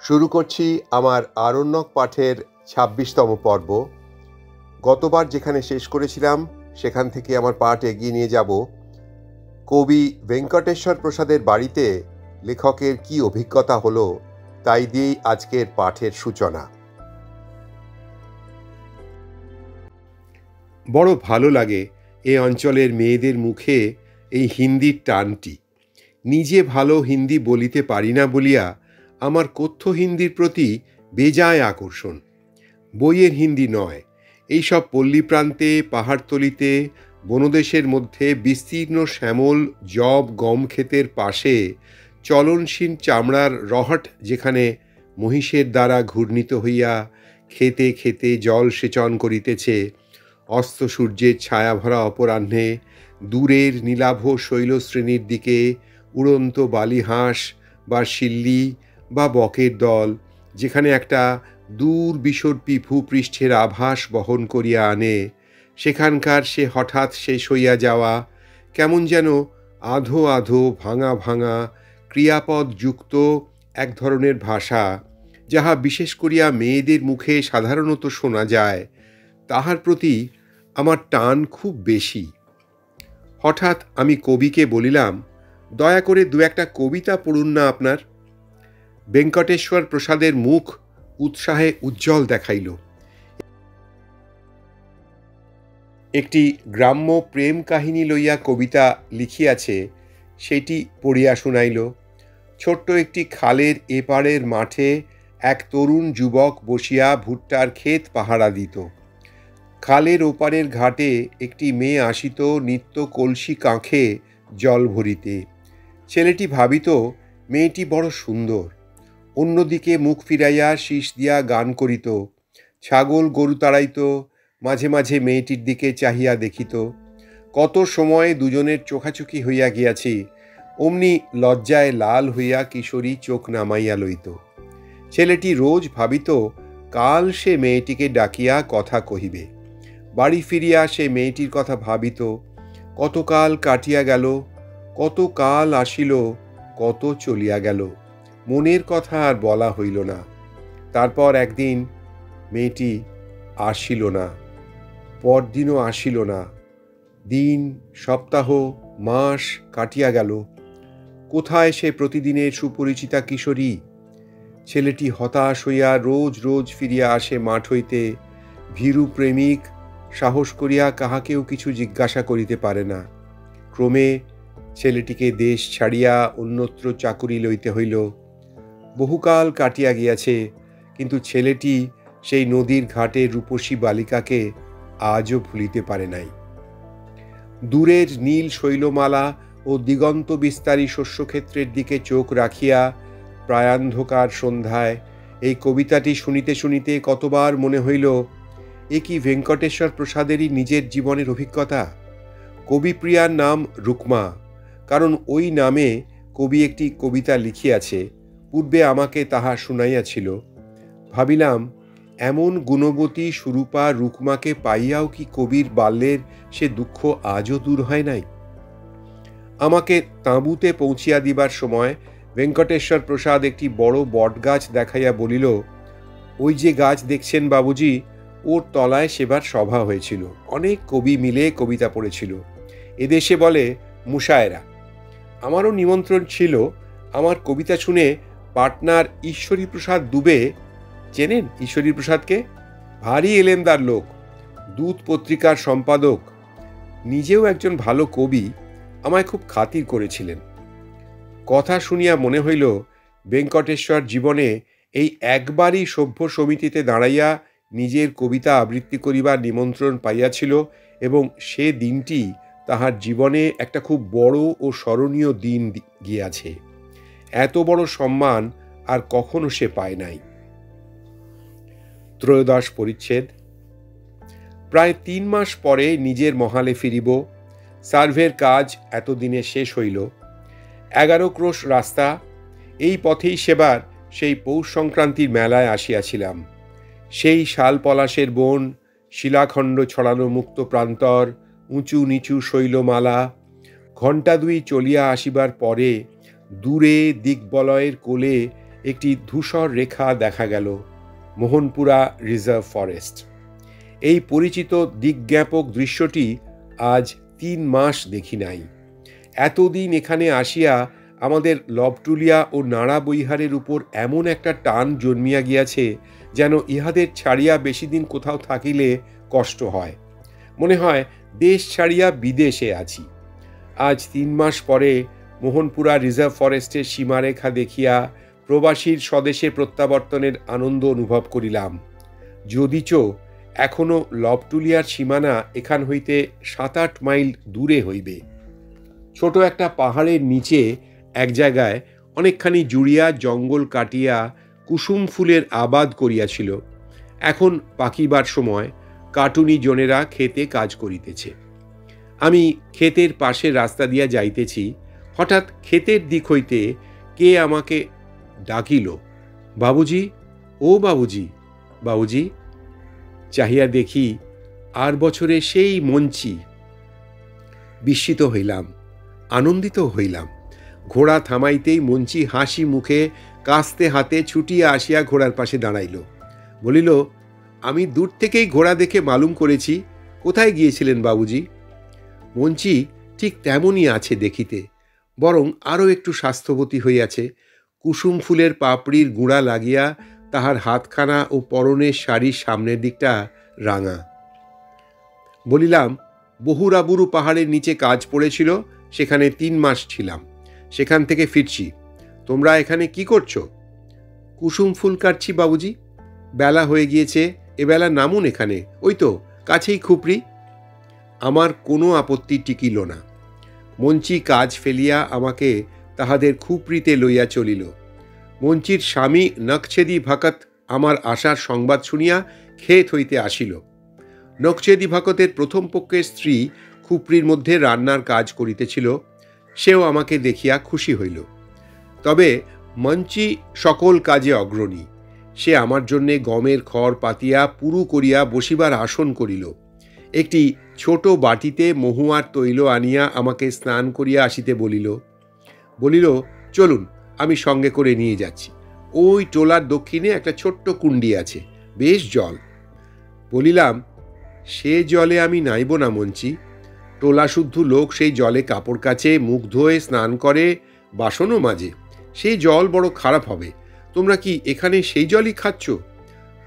শুরু করছি আমার আরণ্যক পাঠের ২৬তম পর্ব। গতবার যেখানে শেষ করেছিলাম সেখান থেকে আমার পাঠ এগিয়ে নিয়ে যাব কবি ভেঙ্কটেশ্বর প্রসাদের বাড়িতে লেখকের কি অভিজ্ঞতা হলো তাই দিয়েই আজকের পাঠের সূচনা। বড় ভালো লাগে এ অঞ্চলের মেয়েদের মুখে এই হিন্দির টানটি। নিজে ভালো হিন্দি বলিতে পারি না বলিয়া আমার কথ্য হিন্দির প্রতি বেজায় আকর্ষণ। বইয়ের হিন্দি নয়, এইসব পল্লী প্রান্তে, পাহাড়তলিতে, বনদেশের মধ্যে বিস্তীর্ণ শ্যামল জব গম ক্ষেতের পাশে চলনশীল চামড়ার রহট যেখানে মহিষের দ্বারা ঘূর্ণিত হইয়া খেতে খেতে জল সেচন করিতেছে, অস্ত সূর্যের ছায়াভরা অপরাহ্নে দূরের নীলাভ শৈলশ্রেণীর দিকে উড়ন্ত বালিহাঁস বা শিল্লি বা বকের দল যেখানে একটা দূর বিসর্পী ভূপৃষ্ঠের আভাস বহন করিয়া আনে, সেখানকার সে হঠাৎ শেষ হইয়া যাওয়া কেমন যেন আধো আধো ভাঙা ভাঙা ক্রিয়াপদ যুক্ত এক ধরনের ভাষা, যাহা বিশেষ করিয়া মেয়েদের মুখে সাধারণত শোনা যায়, তাহার প্রতি আমার টান খুব বেশি। হঠাৎ আমি কবিকে বলিলাম, দয়া করে দু একটা কবিতা পড়ুন না আপনার। ভেঙ্কটেশ্বর প্রসাদের মুখ উৎসাহে উজ্জ্বল দেখাইল। একটি গ্রাম্য প্রেম কাহিনী লইয়া কবিতা লিখিয়াছে, সেটি পড়িয়া শুনাইল। ছোট্ট একটি খালের এপারের মাঠে এক তরুণ যুবক বসিয়া ভুট্টার ক্ষেত পাহারা দিত। খালের ওপারের ঘাটে একটি মেয়ে আসিত নিত্য কলসি কাঁখে জল ভরিতে। ছেলেটি ভাবিত মেয়েটি বড় সুন্দর। অন্যদিকে মুখ ফিরাইয়া শীষ দিয়া গান করিত, ছাগল গরু তাড়াইত, মাঝে মাঝে মেয়েটির দিকে চাহিয়া দেখিত। কত সময় দুজনের চোখাচোখি হইয়া গিয়াছি, অমনি লজ্জায় লাল হইয়া কিশোরী চোখ নামাইয়া লইত। ছেলেটি রোজ ভাবিত কাল সে মেয়েটিকে ডাকিয়া কথা কহিবে। বাড়ি ফিরিয়া সে মেয়েটির কথা ভাবিত, কতকাল কাটিয়া গেল, কত কাল আসিল, কত চলিয়া গেল, মনের কথা আর বলা হইল না। তারপর একদিন মেয়েটি আসিল না, পরদিনও আসিল না। দিন, সপ্তাহ, মাস কাটিয়া গেল। কোথায় সে প্রতিদিনের সুপরিচিতা কিশোরী? ছেলেটি হতাশ হইয়া রোজ রোজ ফিরিয়া আসে মাঠ হইতে। ভীরু প্রেমিক সাহস করিয়া কাহাকেও কিছু জিজ্ঞাসা করিতে পারে না। ক্রমে ছেলেটিকে দেশ ছাড়িয়া অন্যত্র চাকুরি লইতে হইল। বহুকাল কাটিয়া গিয়াছে, কিন্তু ছেলেটি সেই নদীর ঘাটে রূপসী বালিকাকে আজও ভুলিতে পারে নাই। দূরের নীল শৈলমালা ও দিগন্ত বিস্তারী শস্যক্ষেত্রের দিকে চোখ রাখিয়া প্রায়ান্ধকার সন্ধ্যায় এই কবিতাটি শুনিতে শুনিতে কতবার মনে হইল, এ কি ভেঙ্কটেশ্বর প্রসাদেরই নিজের জীবনের অভিজ্ঞতা। কবিপ্রিয়ার নাম রুকমা, কারণ ওই নামে কবি একটি কবিতা লিখিয়াছে, পূর্বে আমাকে তাহা শুনাইয়াছিল। ভাবিলাম, এমন গুণবতী সুরূপা রুকমাকে পাইয়াও কি কবির বাল্যের সে দুঃখ আজও দূর হয় নাই। আমাকে তাঁবুতে পৌঁছিয়া দিবার সময় ভেঙ্কটেশ্বর প্রসাদ একটি বড় বটগাছ দেখাইয়া বলিল, ওই যে গাছ দেখছেন বাবুজি, ওর তলায় সেবার সভা হয়েছিল, অনেক কবি মিলে কবিতা পড়েছিল। এদেশে বলে মুশায়রা। আমারও নিমন্ত্রণ ছিল। আমার কবিতা শুনে পাটনার ঈশ্বরী প্রসাদ দুবে, চেনেন ঈশ্বরী প্রসাদকে? ভারী এলেমদার লোক, দূত পত্রিকার সম্পাদক, নিজেও একজন ভালো কবি, আমায় খুব খাতির করেছিলেন। কথা শুনিয়া মনে হইল ভেঙ্কটেশ্বর জীবনে এই একবারই সভ্য সমিতিতে দাঁড়াইয়া নিজের কবিতা আবৃত্তি করিবার নিমন্ত্রণ পাইয়াছিল, এবং সে দিনটি তাহার জীবনে একটা খুব বড় ও স্মরণীয় দিন গিয়াছে। এত বড় সম্মান আর কখনো সে পায় নাই। ত্রয়োদশ পরিচ্ছেদ। প্রায় ৩ মাস পরে নিজের মহালে ফিরিব। সার্ভের কাজ এতদিনে শেষ হইল। 11 ক্রোশ রাস্তা। এই পথেই সেবার সেই পৌষ সংক্রান্তির মেলায় আসিয়াছিলাম। সেই শাল পলাশের বন, শিলাখণ্ড ছড়ানো মুক্ত প্রান্তর, উঁচু নিচু শৈলমালা, ঘণ্টা দুই চলিয়া আসিবার পরে দূরে দিগ্বলয়ের কোলে একটি ধূসর রেখা দেখা গেল, মোহনপুরা রিজার্ভ ফরেস্ট। এই পরিচিত দিগ্জ্ঞাপক দৃশ্যটি আজ ৩ মাস দেখি নাই। এতদিন এখানে আসিয়া আমাদের লবটুলিয়া ও নাড়া বৈহারের উপর এমন একটা টান জন্মিয়া গিয়াছে, যেন ইহাদের ছাড়িয়া বেশি দিন কোথাও থাকিলে কষ্ট হয়, মনে হয় দেশ ছাড়িয়া বিদেশে আছি। আজ ৩ মাস পরে মোহনপুরা রিজার্ভ ফরেস্টের সীমারেখা দেখিয়া প্রবাসীর স্বদেশে প্রত্যাবর্তনের আনন্দ অনুভব করিলাম। যদিচ এখনও লবটুলিয়ার সীমানা এখান হইতে ৭-৮ মাইল দূরে হইবে। ছোট একটা পাহাড়ের নিচে এক জায়গায় অনেকখানি জুড়িয়া জঙ্গল কাটিয়া কুসুম ফুলের আবাদ করিয়াছিল। এখন পাকিবার সময় কাটুনি জনেরা ক্ষেতে কাজ করিতেছে। আমি ক্ষেতের পাশে রাস্তা দিয়া যাইতেছি, হঠাৎ ক্ষেতের দিক হইতে কে আমাকে ডাকিল, বাবুজি, ও বাবুজি, বাবুজি। চাহিয়া দেখি আর বছরে সেই মঞ্চি। বিস্মিত হইলাম, আনন্দিত হইলাম। ঘোড়া থামাইতেই মঞ্চি হাসি মুখে কাস্তে হাতে ছুটিয়া আসিয়া ঘোড়ার পাশে দাঁড়াইল। বলিল, আমি দূর থেকেই ঘোড়া দেখে মালুম করেছি। কোথায় গিয়েছিলেন বাবুজি? মঞ্চি ঠিক তেমনই আছে দেখিতে, বরং আরও একটু স্বাস্থ্যবতী হইয়াছে। কুসুম ফুলের পাপড়ির গুঁড়া লাগিয়া তাহার হাতখানা ও পরনের শাড়ির সামনের দিকটা রাঙা। বলিলাম, বহুরাবুরু পাহাড়ের নিচে কাজ পড়েছিল, সেখানে ৩ মাস ছিলাম, সেখান থেকে ফিরছি। তোমরা এখানে কি করছো? কুসুম ফুল কাটছি বাবুজি। বেলা হয়ে গিয়েছে, এবেলা নামুন এখানে, ওই তো কাছেই খুপড়ি। আমার কোনো আপত্তি টিকিল না। মঞ্চি কাজ ফেলিয়া আমাকে তাহাদের খুপড়িতে লইয়া চলিল। মঞ্চির স্বামী নকছেদি ভকত আমার আসার সংবাদ শুনিয়া ক্ষেত হইতে আসিল। নকছেদি ভকতের প্রথম পক্ষের স্ত্রী খুপড়ির মধ্যে রান্নার কাজ করিতেছিল, সেও আমাকে দেখিয়া খুশি হইল। তবে মঞ্চি সকল কাজে অগ্রণী। সে আমার জন্যে গমের খড় পাতিয়া পুরু করিয়া বসিবার আসন করিল। একটি ছোট বাটিতে মহুয়ার তৈল আনিয়া আমাকে স্নান করিয়া আসিতে বলিল, চলুন, আমি সঙ্গে করে নিয়ে যাচ্ছি। ওই টোলার দক্ষিণে একটা ছোট্ট কুণ্ডি আছে, বেশ জল। বলিলাম, সে জলে আমি নাইব না মঞ্চি। টোলা শুদ্ধ লোক সেই জলে কাপড় কাচে, মুখ ধোয়ে, স্নান করে, বাসনও মাজে। সেই জল বড় খারাপ হবে। তোমরা কি এখানে সেই জলই খাচ্ছ?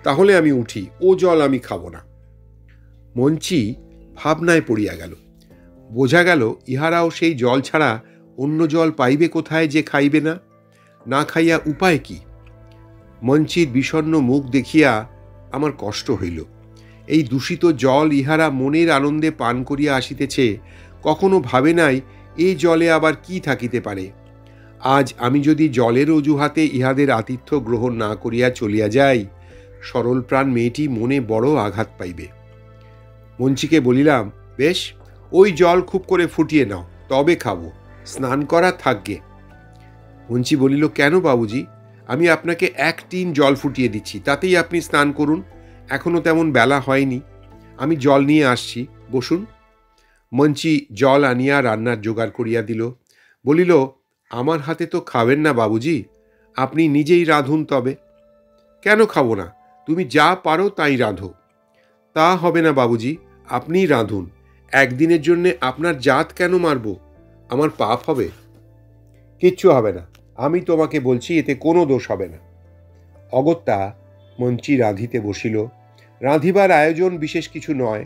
তাহলে আমি উঠি, ও জল আমি খাবো না। মঞ্চি ভাবনায় পড়িয়া গেল। বোঝা গেল ইহারাও সেই জল ছাড়া অন্য জল পাইবে কোথায় যে খাইবে না? না খাইয়া উপায় কি? মঞ্চির বিষণ্ণ মুখ দেখিয়া আমার কষ্ট হইল। এই দূষিত জল ইহারা মনের আনন্দে পান করিয়া আসিতেছে, কখনো ভাবে নাই এই জলে আবার কি থাকিতে পারে। আজ আমি যদি জলের অজুহাতে ইহাদের আতিথ্য গ্রহণ না করিয়া চলিয়া যাই, সরল প্রাণ মেয়েটি মনে বড় আঘাত পাইবে। মঞ্চিকে বলিলাম, বেশ, ওই জল খুব করে ফুটিয়ে নাও, তবে খাবো, স্নান করা থাকবে। মঞ্চি বলিল, কেন বাবুজি? আমি আপনাকে 1 টিন জল ফুটিয়ে দিচ্ছি, তাতেই আপনি স্নান করুন। এখনো তেমন বেলা হয়নি, আমি জল নিয়ে আসছি, বসুন। মঞ্চি জল আনিয়া রান্নার জোগাড় করিয়া দিল। বলিল, আমার হাতে তো খাবেন না বাবুজি, আপনি নিজেই রাঁধুন তবে। কেন খাবো না? তুমি যা পারো তাই রাঁধো। তা হবে না বাবুজি, আপনিই রাঁধুন। একদিনের জন্যে আপনার জাত কেন মারব? আমার পাপ হবে? কিচ্ছু হবে না, আমি তোমাকে বলছি, এতে কোনো দোষ হবে না। অগত্যা মঞ্চি রাঁধিতে বসিল। রাঁধিবার আয়োজন বিশেষ কিছু নয়,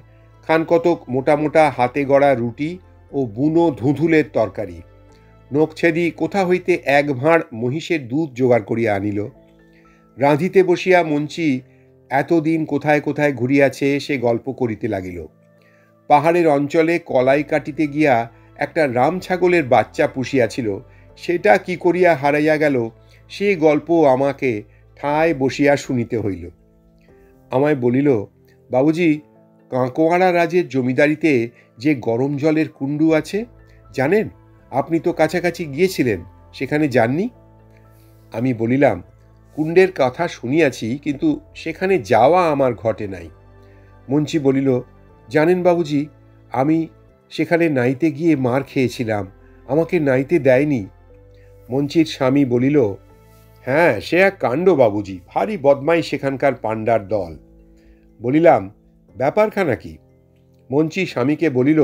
খানকতক মোটা মোটা হাতে গড়া রুটি ও বুনো ধুঁধুলের তরকারি। নখছেদি কোথা হইতে 1 ভাঁড় মহিষের দুধ জোগাড় করিয়া আনিল। রাঁধিতে বসিয়া মঞ্চি এতদিন কোথায় কোথায় ঘুরিয়াছে সে গল্প করিতে লাগিল। পাহাড়ের অঞ্চলে কলাই কাটিতে গিয়া একটা রাম ছাগলের বাচ্চা পুষিয়াছিল, সেটা কি করিয়া হারাইয়া গেল সে গল্প আমাকে ঠায় বসিয়া শুনিতে হইল। আমায় বলিল, বাবুজি, কাঁকোয়াড়া রাজের জমিদারিতে যে গরম জলের কুণ্ডু আছে জানেন? আপনি তো কাছাকাছি গিয়েছিলেন, সেখানে যাননি? আমি বলিলাম, কুণ্ডের কথা শুনিয়াছি, কিন্তু সেখানে যাওয়া আমার ঘটে নাই। মঞ্চি বলিল, জানেন বাবুজি, আমি সেখানে নাইতে গিয়ে মার খেয়েছিলাম, আমাকে নাইতে দেয়নি। মঞ্চির স্বামী বলিল, হ্যাঁ, সে এক কাণ্ড বাবুজি, ভারী বদমাই সেখানকার পাণ্ডার দল। বলিলাম, ব্যাপারখানা কি? মঞ্চি স্বামীকে বলিল,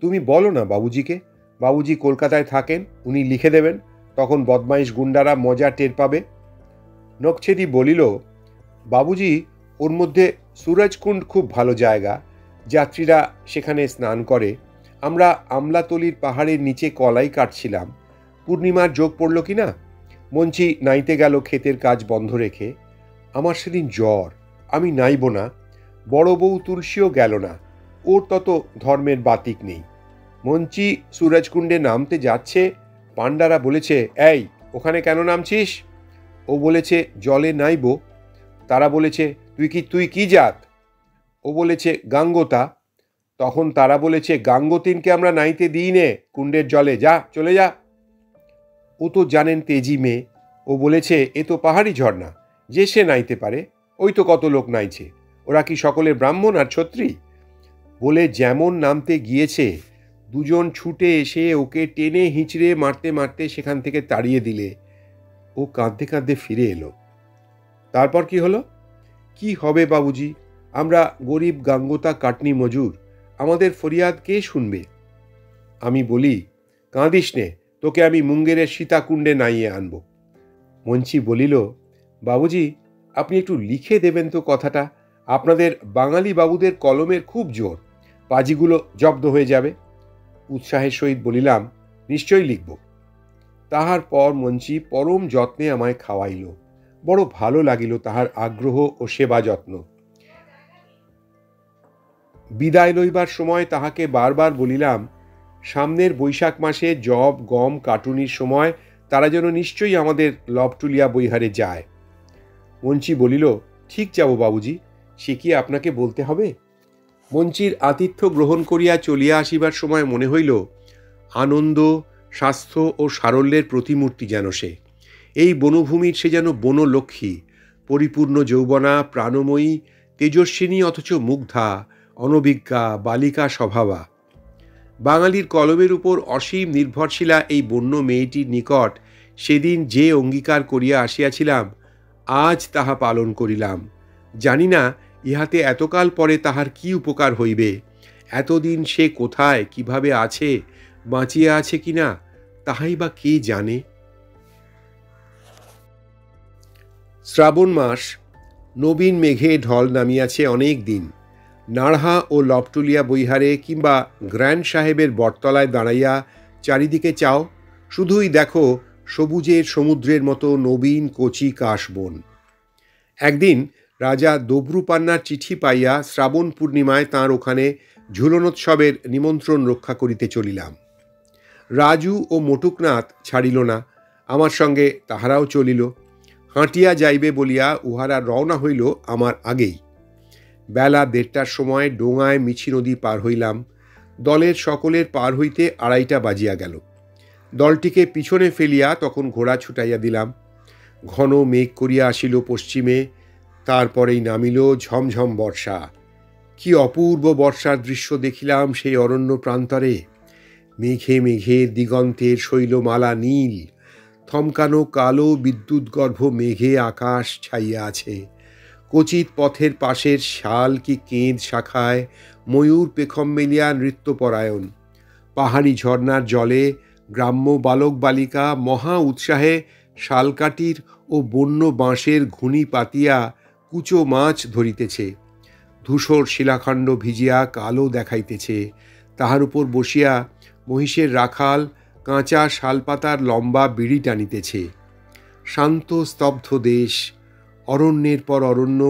তুমি বলো না বাবুজিকে, বাবুজি কলকাতায় থাকেন, উনি লিখে দেবেন, তখন বদমাইশ গুন্ডারা মজা টের পাবে। নকছেদি বলিল, বাবুজি, ওর মধ্যে সুরজকুণ্ড খুব ভালো জায়গা, যাত্রীরা সেখানে স্নান করে। আমরা আমলাতলির পাহাড়ের নিচে কলাই কাটছিলাম, পূর্ণিমার যোগ পড়ল কি না। মঞ্চি নাইতে গেল ক্ষেতের কাজ বন্ধ রেখে। আমার সেদিন জ্বর, আমি নাইব না। বড় বউ তুলসীও গেল না, ওর তত ধর্মের বাতিক নেই। মঞ্চি সুরজকুণ্ডে নামতে যাচ্ছে, পাণ্ডারা বলেছে, এই ওখানে কেন নামছিস? ও বলেছে, জলে নাইব। তারা বলেছে, তুই কি জাত? ও বলেছে, গাঙ্গোতা। তখন তারা বলেছে, গাঙ্গোতিনকে আমরা নাইতে দিই নে কুণ্ডের জলে, যা, চলে যা। ও তো জানেন তেজি মেয়ে, ও বলেছে, এ তো পাহাড়ি ঝর্ণা, যে সে নাইতে পারে, ওই তো কত লোক নাইছে, ওরা কি সকলে ব্রাহ্মণ আর ছত্রী? বলে যেমন নামতে গিয়েছে, দুজন ছুটে এসে ওকে টেনে হিঁচড়ে মারতে মারতে সেখান থেকে তাড়িয়ে দিলে। ও কাঁদতে কাঁদতে ফিরে এলো। তারপর কি হলো? কি হবে বাবুজি, আমরা গরিব গাঙ্গোতা কাটনি মজুর, আমাদের ফরিয়াদ কে শুনবে? আমি বলি, কাঁদিস নে, তোকে আমি মুঙ্গেরের সীতাকুণ্ডে নাইয়ে আনব। মঞ্চি বলিল, বাবুজি, আপনি একটু লিখে দেবেন তো কথাটা, আপনাদের বাঙালি বাবুদের কলমের খুব জোর, পাজিগুলো জব্দ হয়ে যাবে। উৎসাহের সহিত বলিলাম, নিশ্চয়ই লিখব। তাহার পর মঞ্চি পরম যত্নে আমায় খাওয়াইল। বড় ভালো লাগিল তাহার আগ্রহ ও সেবা যত্ন। বিদায় লইবার সময় তাহাকে বারবার বলিলাম, সামনের বৈশাখ মাসে জব গম কাটুনির সময় তারা যেন নিশ্চয়ই আমাদের লবটুলিয়া বৈহারে যায়। মঞ্চি বলিল, ঠিক যাব বাবুজি, সে কি আপনাকে বলতে হবে? মঞ্চির আতিথ্য গ্রহণ করিয়া চলিয়া আসিবার সময় মনে হইল, আনন্দ, স্বাস্থ্য ও সারল্যের প্রতিমূর্তি যেন সে। এই বনভূমির সে যেন বনলক্ষ্মী, পরিপূর্ণ যৌবনা, প্রাণময়ী, তেজস্বিনী অথচ মুগ্ধা, অনভিজ্ঞা, বালিকা স্বভাবা। বাঙালির কলমের উপর অসীম নির্ভরশীলা এই বন্য মেয়েটির নিকট সেদিন যে অঙ্গীকার করিয়া আসিয়াছিলাম, আজ তাহা পালন করিলাম। জানি না ইহাতে এতকাল পরে তাহার কি উপকার হইবে। এতদিন সে কোথায়, কিভাবে আছে, বাঁচিয়া আছে কিনা, তাহাই বা কে জানে। শ্রাবণ মাস, নবীন মেঘে ঢল নামিয়াছে অনেক দিন। নাড়হা ও লবটুলিয়া বৈহারে কিংবা গ্র্যান্ড সাহেবের বটতলায় দাঁড়াইয়া চারিদিকে চাও, শুধুই দেখো সবুজের সমুদ্রের মতো নবীন কচি কাশবন। একদিন রাজা দবরুপান্নার চিঠি পাইয়া শ্রাবণ পূর্ণিমায় তাঁর ওখানে ঝুলনোৎসবের নিমন্ত্রণ রক্ষা করিতে চলিলাম। রাজু ও মটুকনাথ ছাড়িল না, আমার সঙ্গে তাহারাও চলিল। হাঁটিয়া যাইবে বলিয়া উহারা রওনা হইল আমার আগেই। বেলা 1:30টার সময় ডোঙায় মিছি নদী পার হইলাম। দলের সকলের পার হইতে 2:30 বাজিয়া গেল। দলটিকে পিছনে ফেলিয়া তখন ঘোড়া ছুটাইয়া দিলাম। ঘন মেঘ করিয়া আসিল পশ্চিমে, তারপরেই নামিল ঝমঝম বর্ষা। কি অপূর্ব বর্ষার দৃশ্য দেখিলাম সেই অরণ্য প্রান্তরে। মেঘে মেঘে দিগন্তের শৈলমালা নীল, থমকানো কালো বিদ্যুৎগর্ভ মেঘে আকাশ ছাইয়া আছে। কচিত পথের পাশের শাল কি কেঁদ শাখায় ময়ূর পেখম মেলিয়া নৃত্যপরায়ণ। পাহাড়ি ঝর্ণার জলে গ্রাম্য বালক বালিকা মহা উৎসাহে শালকাঠির ও বন্য বাঁশের ঘুনি পাতিয়া কুচো মাছ ধরিতেছে। ধূসর শিলাখণ্ড ভিজিয়া কালো দেখাইতেছে। তাহার উপর বসিয়া মহিষের রাখাল কাঁচা শালপাতার লম্বা বিড়ি টানিতেছে। শান্ত স্তব্ধ দেশ, অরণ্যের পর অরণ্য,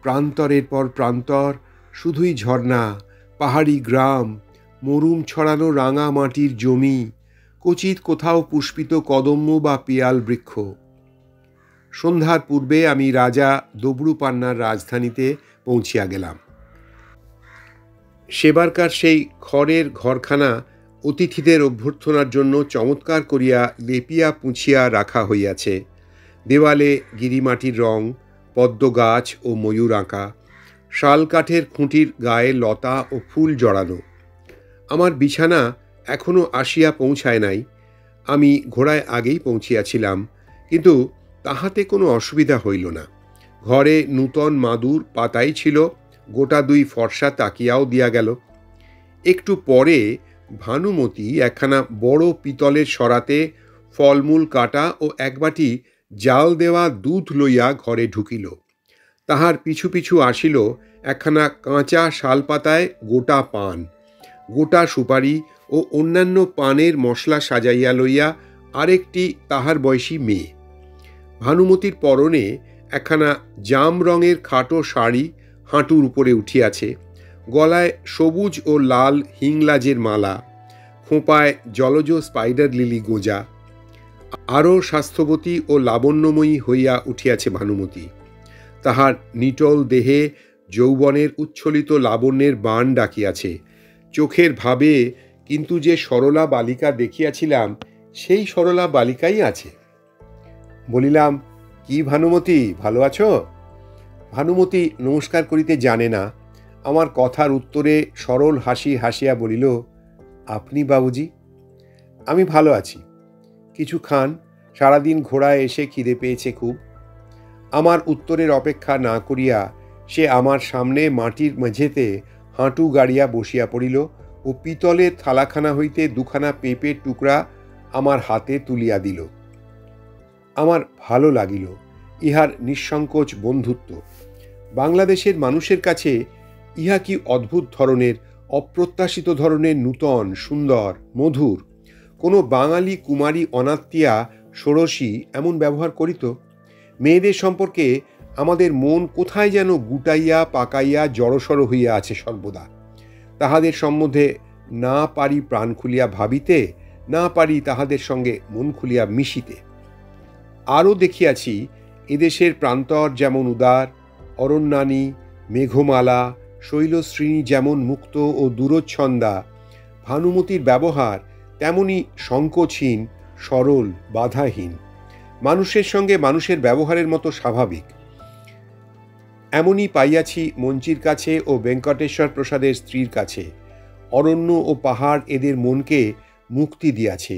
প্রান্তরের পর প্রান্তর, শুধুই ঝর্ণা, পাহাড়ি গ্রাম, মরুম ছড়ানো রাঙা মাটির জমি, কচিত কোথাও পুষ্পিত কদম্ব বা পিয়াল বৃক্ষ। সন্ধ্যার পূর্বে আমি রাজা দবরুপান্নার রাজধানীতে পৌঁছিয়া গেলাম। সেবারকার সেই খড়ের ঘরখানা অতিথিদের অভ্যর্থনার জন্য চমৎকার করিয়া লেপিয়া পুঁছিয়া রাখা হইয়াছে। দেওয়ালে গিরিমাটির রং, পদ্ম গাছ ও ময়ূর আঁকা, শাল কাঠের খুঁটির গায়ে লতা ও ফুল জড়ানো। আমার বিছানা এখনও আসিয়া পৌঁছায় নাই। আমি ঘোড়ায় আগেই পৌঁছিয়াছিলাম, কিন্তু তাহাতে কোনো অসুবিধা হইল না। ঘরে নূতন মাদুর পাতাই ছিল, গোটা 2 ফর্সা তাকিয়াও দিয়া গেল। একটু পরে ভানুমতি একখানা বড় পিতলের সরাতে ফলমূল কাটা ও এক বাটি জাল দেওয়া দুধ লইয়া ঘরে ঢুকিল। তাহার পিছু পিছু আসিল একখানা কাঁচা শালপাতায় গোটা পান, গোটা সুপারি ও অন্যান্য পানের মশলা সাজাইয়া লইয়া আরেকটি তাহার বয়সী মেয়ে। ভানুমতির পরনে একখানা জাম রঙের খাটো শাড়ি হাঁটুর উপরে উঠিয়াছে, গলায় সবুজ ও লাল হিংলাজের মালা, খোঁপায় জলজ স্পাইডার লিলি গোঁজা। আরও স্বাস্থ্যবতী ও লাবণ্যময়ী হইয়া উঠিয়াছে ভানুমতি। তাহার নিটল দেহে যৌবনের উচ্ছ্বলিত লাবণ্যের বাণ ডাকিয়াছে। চোখের ভাবে কিন্তু যে সরলা বালিকা দেখিয়াছিলাম, সেই সরলা বালিকাই আছে। বলিলাম, কি ভানুমতি, ভালো আছো? ভানুমতি নমস্কার করিতে জানে না। আমার কথার উত্তরে সরল হাসি হাসিয়া বলিল, আপনি বাবুজি? আমি ভালো আছি। কিছু খান, সারাদিন ঘোড়ায় এসে খিদে পেয়েছে খুব। আমার উত্তরের অপেক্ষা না করিয়া সে আমার সামনে মাটির মেঝেতে হাঁটু গাড়িয়া বসিয়া পড়িল ও পিতলের থালাখানা হইতে 2খানা পেঁপের টুকরা আমার হাতে তুলিয়া দিল। আমার ভালো লাগিল ইহার নিঃসংকোচ বন্ধুত্ব। বাংলাদেশের মানুষের কাছে ইহা কি অদ্ভুত ধরনের, অপ্রত্যাশিত ধরনের নূতন, সুন্দর, মধুর। কোনো বাঙালি কুমারী অনাত্মীয়া ষোড়শী এমন ব্যবহার করিত? মেয়েদের সম্পর্কে আমাদের মন কোথায় যেন গুটাইয়া পাকাইয়া জড়সড় হইয়া আছে সর্বদা। তাহাদের সম্বন্ধে না পারি প্রাণ খুলিয়া ভাবিতে, না পারি তাহাদের সঙ্গে মন খুলিয়া মিশিতে। আরও দেখিয়াছি এদেশের প্রান্তর যেমন উদার, অরণ্যানী, মেঘমালা, শৈলশ্রেণী যেমন মুক্ত ও দূরচ্ছন্দা, ভানুমতির ব্যবহার তেমনি সংকোচহীন, সরল, বাধাহীন, মানুষের সঙ্গে মানুষের ব্যবহারের মতো স্বাভাবিক। এমনই পাইয়াছি মঞ্চির কাছে ও বেঙ্কটেশ্বর প্রসাদের স্ত্রীর কাছে। অরণ্য ও পাহাড় এদের মনকে মুক্তি দিয়াছে,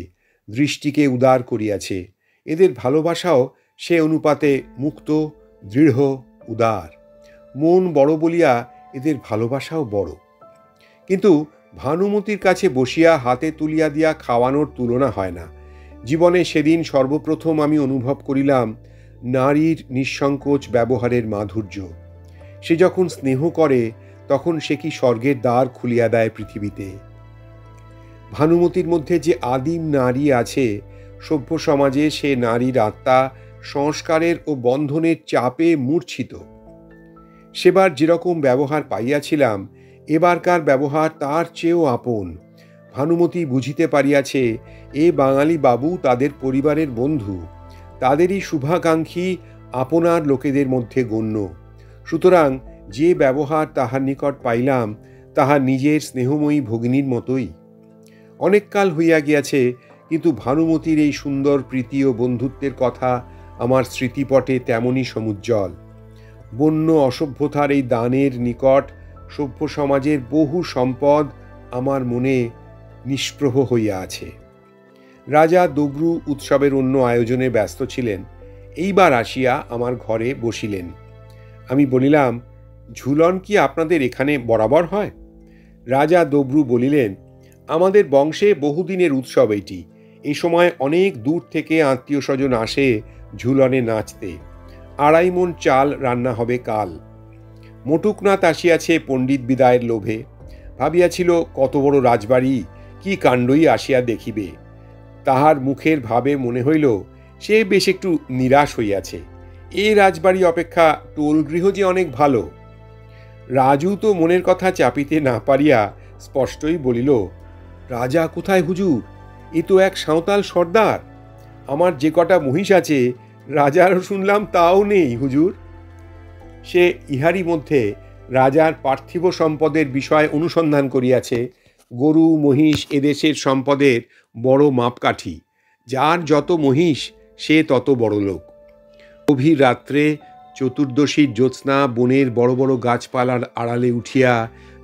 দৃষ্টিকে উদার করিয়াছে। এদের ভালোবাসাও সে অনুপাতে মুক্ত, দৃঢ়, উদার। মন বড় বলিয়া এদের ভালোবাসাও বড়। কিন্তু ভানুমতির কাছে বসিয়া হাতে তুলিয়া দিয়া খাওয়ানোর তুলনা হয় না। জীবনে সেদিন সর্বপ্রথম আমি অনুভব করিলাম নারীর নিঃসংকোচ ব্যবহারের মাধুর্য। সে যখন স্নেহ করে তখন সে কি স্বর্গের দ্বার খুলিয়া দেয় পৃথিবীতে। ভানুমতির মধ্যে যে আদিম নারী আছে, সভ্য সমাজে সে নারীর আত্মা সংস্কারের ও বন্ধনের চাপে মূর্ছিত। সেবার যেরকম ব্যবহার পাইয়াছিলাম, এবারকার ব্যবহার তার চেয়েও আপন। ভানুমতি বুঝিতে পারিয়াছে এ বাঙালি বাবু তাদের পরিবারের বন্ধু, তাদেরই শুভাকাঙ্ক্ষী, আপনার লোকেদের মধ্যে গণ্য। সুতরাং যে ব্যবহার তাহার নিকট পাইলাম তাহা নিজের স্নেহময়ী ভগিনীর মতোই। অনেককাল হইয়া গিয়াছে, কিন্তু ভানুমতির এই সুন্দর প্রীতি ও বন্ধুত্বের কথা আমার স্মৃতিপটে তেমনই সমুজ্জ্বল। বন্য অসভ্যতার এই দানের নিকট সভ্য সমাজের বহু সম্পদ আমার মনে নিষ্প্রভ হইয়া আছে। রাজা দব্রু উৎসবের অন্য আয়োজনে ব্যস্ত ছিলেন। এইবার আসিয়া আমার ঘরে বসিলেন। আমি বলিলাম, ঝুলন কি আপনাদের এখানে বরাবর হয়? রাজা দব্রু বলিলেন, আমাদের বংশে বহুদিনের উৎসব এইটি। এই সময় অনেক দূর থেকে আত্মীয় স্বজন আসে ঝুলনে নাচতে। 2.5 মণ চাল রান্না হবে কাল। মটুকনাথ আসিয়াছে পণ্ডিত বিদায়ের লোভে। ভাবিয়াছিল কত বড় রাজবাড়ি, কি কাণ্ডই আসিয়া দেখিবে। তাহার মুখের ভাবে মনে হইল সে বেশ একটু নিরাশ হইয়াছে। এই রাজবাড়ি অপেক্ষা টোল গৃহ যে অনেক ভালো। রাজু তো মনের কথা চাপিতে না পারিয়া স্পষ্টই বলিল, রাজা কোথায় হুজুর? এ তো এক সাঁওতাল সর্দার। আমার যে কটা মহিষ আছে রাজার শুনলাম তাও নেই হুজুর। সে ইহারই মধ্যে রাজার পার্থিব সম্পদের বিষয় অনুসন্ধান করিয়াছে। গরু মহিষ এদেশের সম্পদের বড় মাপকাঠি। যার যত মহিষ সে তত বড় লোক। গভীর রাত্রে চতুর্দশীর জ্যোৎস্না বনের বড় বড় গাছপালার আড়ালে উঠিয়া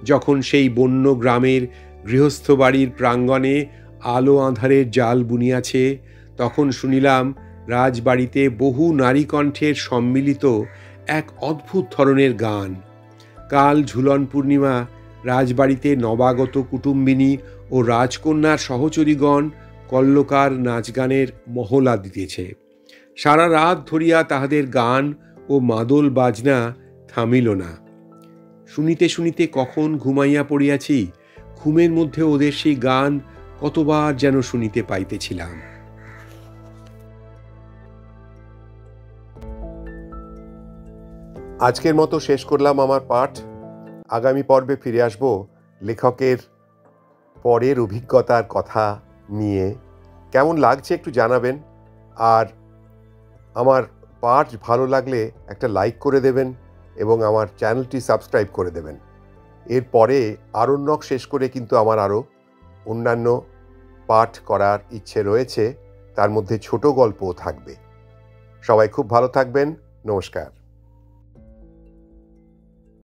যখন সেই বন্য গ্রামের গৃহস্থ বাড়ির প্রাঙ্গণে আলো আঁধারের জাল বুনিয়াছে, তখন শুনিলাম রাজবাড়িতে বহু নারী কণ্ঠের সম্মিলিত এক অদ্ভুত ধরনের গান। কাল ঝুলন পূর্ণিমা, রাজবাড়িতে নবাগত কুটুম্বিনী ও রাজকন্যার সহচরীগণ কল্লকার নাচ গানের মহলা দিতেছে। সারা রাত ধরিয়া তাহাদের গান ও মাদল বাজনা থামিল না। শুনিতে শুনিতে কখন ঘুমাইয়া পড়িয়াছি, ঘুমের মধ্যে ওদের সেই গান কতবার যেন শুনিতে পাইতেছিলাম। আজকের মতো শেষ করলাম আমার পাঠ। আগামী পর্বে ফিরে আসব লেখকের পরের অভিজ্ঞতার কথা নিয়ে। কেমন লাগছে একটু জানাবেন, আর আমার পাঠ ভালো লাগলে একটা লাইক করে দেবেন এবং আমার চ্যানেলটি সাবস্ক্রাইব করে দেবেন। এরপরে আরণ্যক শেষ করে কিন্তু আমার আরও অন্যান্য পাঠ করার ইচ্ছে রয়েছে, তার মধ্যে ছোট গল্পও থাকবে। সবাই খুব ভালো থাকবেন। নমস্কার।